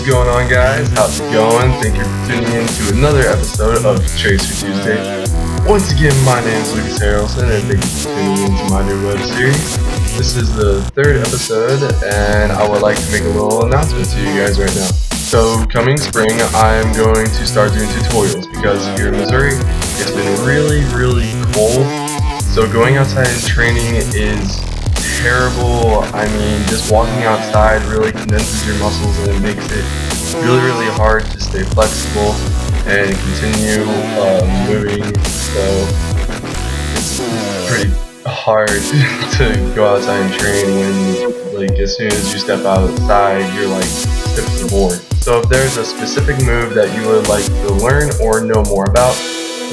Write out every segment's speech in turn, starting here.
What's going on, guys? How's it going? Thank you for tuning in to another episode of Tracer Tuesday. Once again, my name is Lucas Harrelson, and thank you for tuning in to my new web series. This is the third episode, and I would like to make a little announcement to you guys right now. So, coming spring, I'm going to start doing tutorials because here in Missouri, it's been really cold. So going outside and training is terrible. I mean, just walking outside really condenses your muscles and it makes it really hard to stay flexible and continue moving. So it's pretty hard to go outside and train when, like, as soon as you step outside, you're like stiff as a board. So if there's a specific move that you would like to learn or know more about,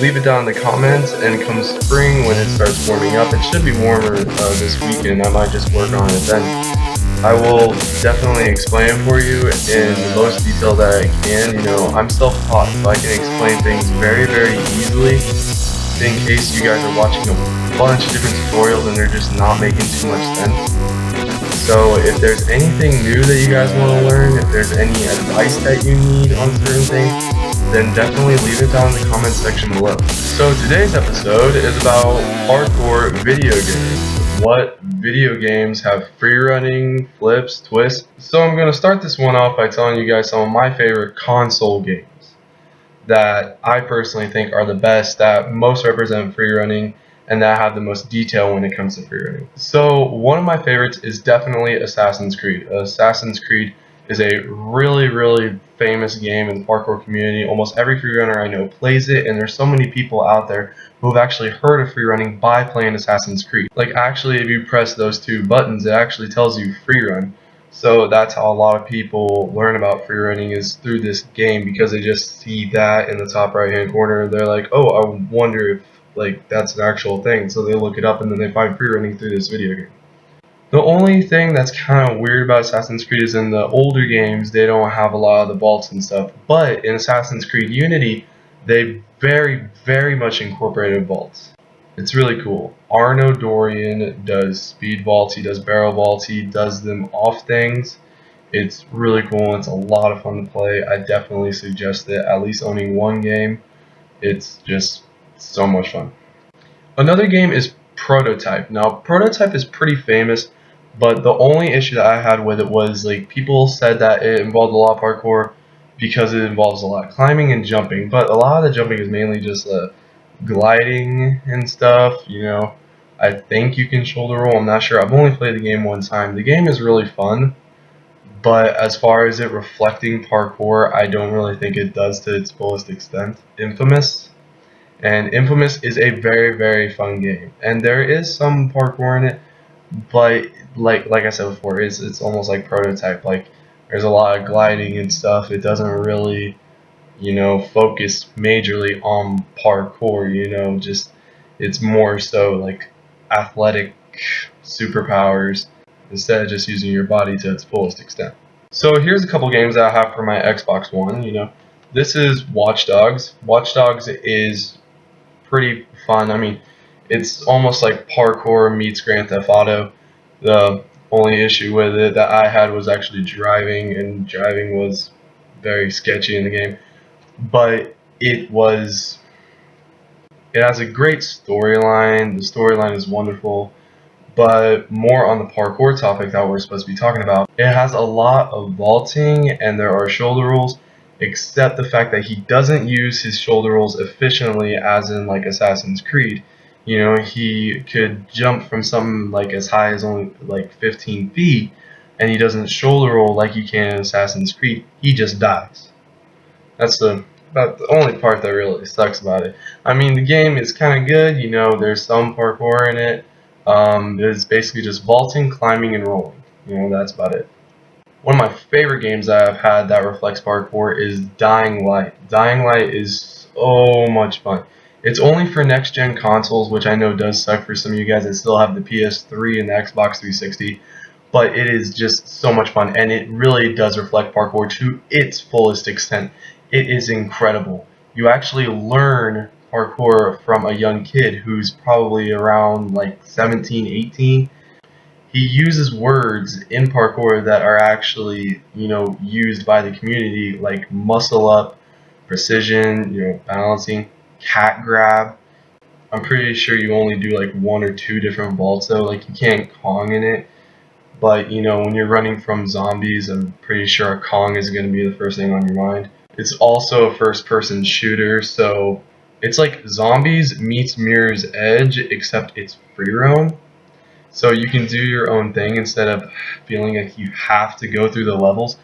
leave it down in the comments, and come spring when it starts warming up, it should be warmer this weekend. I might just work on it then. I will definitely explain it for you in the most detail that I can. You know, I'm self-taught, so I can explain things very easily. In case you guys are watching a bunch of different tutorials and they're just not making too much sense. So if there's anything new that you guys want to learn, if there's any advice that you need on certain things, then definitely leave it down in the comment section below. So today's episode is about parkour video games. What video games have free running, flips, twists? So I'm going to start this one off by telling you guys some of my favorite console games that I personally think are the best, that most represent free running, and that have the most detail when it comes to free running. So one of my favorites is definitely Assassin's Creed. Assassin's Creed is a really famous game in the parkour community. Almost every free runner I know plays it, and there's so many people out there who have actually heard of free running by playing Assassin's Creed. Like, actually, if you press those two buttons, it actually tells you free run. So that's how a lot of people learn about free running, is through this game, because they just see that in the top right hand corner. They're like, oh, I wonder if like that's an actual thing. So they look it up and then they find free running through this video game. The only thing that's kind of weird about Assassin's Creed is in the older games, they don't have a lot of the vaults and stuff. But in Assassin's Creed Unity, they very much incorporated vaults. It's really cool. Arno Dorian does speed vaults, he does barrel vaults, he does them off things. It's really cool, it's a lot of fun to play. I definitely suggest it, at least owning one game. It's just so much fun. Another game is Prototype. Now, Prototype is pretty famous, but the only issue that I had with it was, like, people said that it involved a lot of parkour because it involves a lot of climbing and jumping, but a lot of the jumping is mainly just gliding and stuff. You know, I think you can shoulder roll, I'm not sure. I've only played the game one time. The game is really fun, but as far as it reflecting parkour, I don't really think it does to its fullest extent. Infamous. And Infamous is a very fun game, and there is some parkour in it, but like I said before, it's almost like Prototype. Like, there's a lot of gliding and stuff. It doesn't really, you know, focus majorly on parkour. You know, just it's more so like athletic superpowers instead of just using your body to its fullest extent. So here's a couple games that I have for my Xbox One. You know, this is Watch Dogs. Watch Dogs is pretty fun. I mean, it's almost like parkour meets Grand Theft Auto. The only issue with it that I had was actually driving, and driving was very sketchy in the game. But it has a great storyline. The storyline is wonderful. But more on the parkour topic that we're supposed to be talking about, it has a lot of vaulting and there are shoulder rolls, except the fact that he doesn't use his shoulder rolls efficiently as in like Assassin's Creed. You know, he could jump from something like as high as only like 15 feet, and he doesn't shoulder roll like you can in Assassin's Creed. He just dies. That's about the only part that really sucks about it. I mean, the game is kind of good. You know, there's some parkour in it. It's basically just vaulting, climbing, and rolling. You know, that's about it. One of my favorite games that I've had that reflects parkour is Dying Light. Dying Light is so much fun. It's only for next-gen consoles, which I know does suck for some of you guys that still have the PS3 and the Xbox 360, but it is just so much fun, and it really does reflect parkour to its fullest extent. It is incredible. You actually learn parkour from a young kid who's probably around like 17, 18, he uses words in parkour that are actually, used by the community, like muscle up, precision, balancing, cat grab. I'm pretty sure you only do like one or two different vaults though, like you can't Kong in it. But when you're running from zombies, I'm pretty sure a Kong is going to be the first thing on your mind. It's also a first-person shooter, so it's like Zombies meets Mirror's Edge, except it's free roam. So you can do your own thing instead of feeling like you have to go through the levels.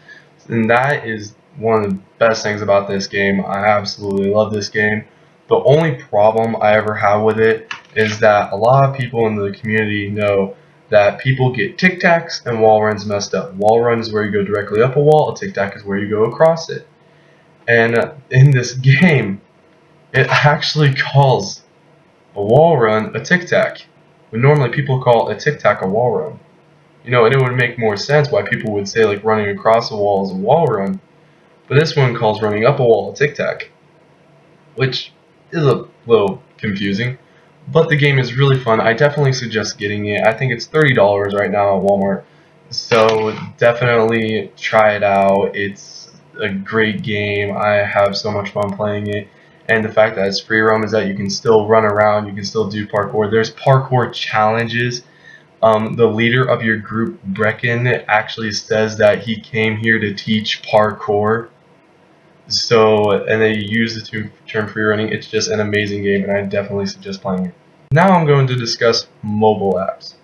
And that is one of the best things about this game. I absolutely love this game. The only problem I ever have with it is that a lot of people in the community know that people get tic tacs and wall runs messed up. Wall run is where you go directly up a wall, a tic tac is where you go across it. And in this game, it actually calls a wall run a tic tac, when normally people call a tic tac a wall run. And it would make more sense why people would say like running across a wall is a wall run, but this one calls running up a wall a tic tac, which is a little confusing. But the game is really fun. I definitely suggest getting it. I think it's $30 right now at Walmart, so definitely try it out. It's a great game. I have so much fun playing it. And the fact that it's free roam is that you can still run around, you can still do parkour. There's parkour challenges. The leader of your group, Brecken, actually says that he came here to teach parkour. So, and they use the term free running. It's just an amazing game, and I definitely suggest playing it. Now I'm going to discuss mobile apps.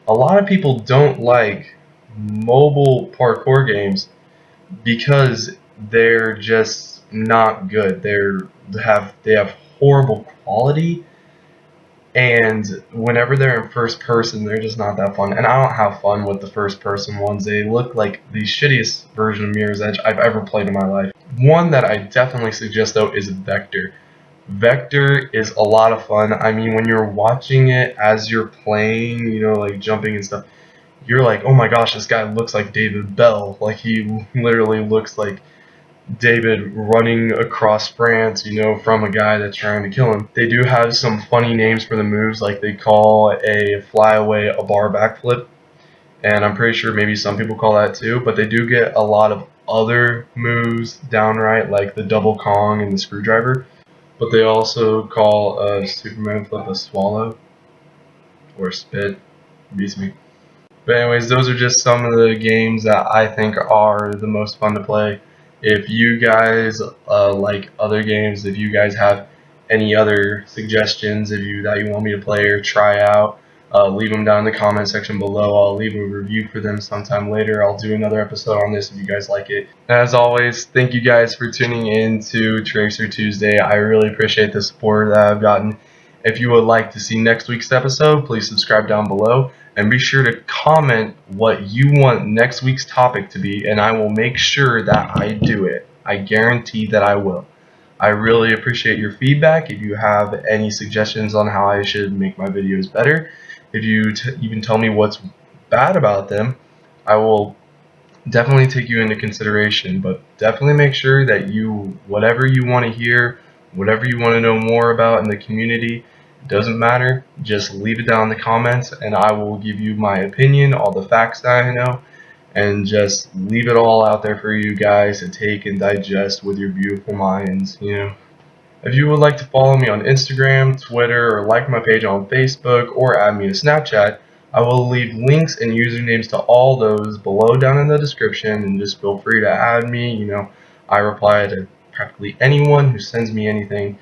A lot of people don't like mobile parkour games because they're just not good. They have horrible quality, and whenever they're in first person, they're just not that fun. And I don't have fun with the first person ones. They look like the shittiest version of Mirror's Edge I've ever played in my life. One that I definitely suggest though is Vector. Vector is a lot of fun. I mean, when you're watching it as you're playing, like jumping and stuff, you're like, oh my gosh, this guy looks like David Bell. Like, he literally looks like David running across France, from a guy that's trying to kill him. They do have some funny names for the moves, like they call a flyaway a bar backflip, and I'm pretty sure maybe some people call that too, but they do get a lot of other moves downright, like the double Kong and the screwdriver, but they also call a Superman flip a swallow, or spit, beats me. But anyways, those are just some of the games that I think are the most fun to play. If you guys like other games, if you guys have any other suggestions that you want me to play or try out, leave them down in the comment section below. I'll leave a review for them sometime later. I'll do another episode on this if you guys like it. As always, thank you guys for tuning in to Tracer Tuesday. I really appreciate the support that I've gotten. If you would like to see next week's episode, please subscribe down below. And be sure to comment what you want next week's topic to be, and I will make sure that I do it. I guarantee that I will. I really appreciate your feedback. If you have any suggestions on how I should make my videos better, if you even tell me what's bad about them, I will definitely take you into consideration. But definitely make sure that whatever you want to hear, whatever you want to know more about in the community, doesn't matter, just leave it down in the comments and I will give you my opinion, all the facts that I know, and just leave it all out there for you guys to take and digest with your beautiful minds. If you would like to follow me on Instagram, Twitter, or like my page on Facebook, or add me to Snapchat, I will leave links and usernames to all those below down in the description, and just feel free to add me. I reply to practically anyone who sends me anything.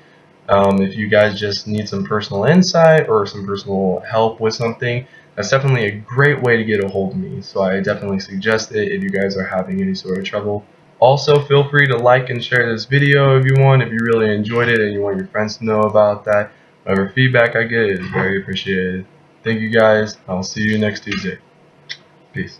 If you guys just need some personal insight or some personal help with something, that's definitely a great way to get a hold of me. So I definitely suggest it if you guys are having any sort of trouble. Also, feel free to like and share this video if you want, if you really enjoyed it and you want your friends to know about that. Whatever feedback I get is very appreciated. Thank you guys. I'll see you next Tuesday. Peace.